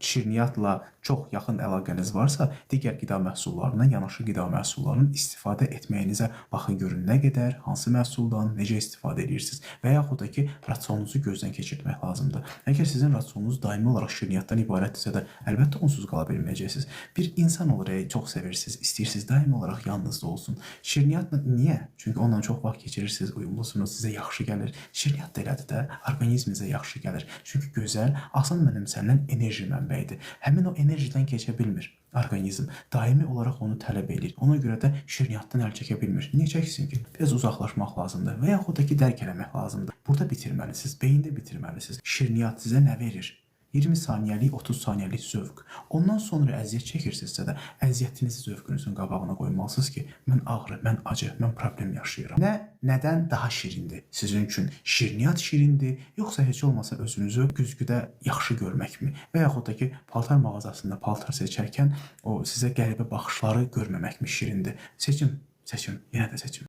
şirniyyatla çox yaxın əlaqəniz varsa, digər qida məhsullarından yanaşı qida məhsullarının istifadə etməyinizə baxın görün nə qədər, hansı məhsuldan, necə istifadə edirsiniz və yaxud da ki, rasionunuzu gözdən keçirmək lazımdır. Əgər sizin rasionunuz daimi olaraq şirniyyatdan ibarətdirsə də, əlbəttə onsuz qala bilməyəcəksiniz. Bir insan olaraq çox sevirsiniz, istəyirsiniz daimi olaraq yanınızda olsun. Şirniyyatla niyə? Çünki onunla çox vaxt keçirirsiniz, uyumlusunuz, sizə yaxşı gəlir. Şirniyyat da elədir də, orqanizminizə yaxşı gəlir. Çünki gözəl, asan mənimsənilən enerji mənbəyidir. Həmin o enerjidən keçə bilmir orqanizm. Daimi olaraq onu tələb edir. Ona görə də şirniyyatdan əl çəkə bilmir. Niyə çəksin ki? Biraz uzaqlaşmaq lazımdır və yaxud da ki, dərk eləmək lazımdır. Burada bitirməlisiniz, beyində bitirməlisiniz. Şirniyyat sizə nə verir? 20 saniyəlik, 30 saniyəlik zövq. Ondan sonra əziyyət çəkirsinizsə də, əziyyətinizi zövqünüzün qabağına qoymalısınız ki, mən ağrı, mən acı, mən problem yaşayıram. Nədən daha şirindir? Sizin üçün şirniyyat şirindir, yoxsa heç olmasa özünüzü güzgüdə yaxşı görməkmi? Və yaxud da ki, paltar mağazasında paltar seçərkən o sizə qəribə baxışları görməməkmi şirindir? Seçin, yenə də seçin.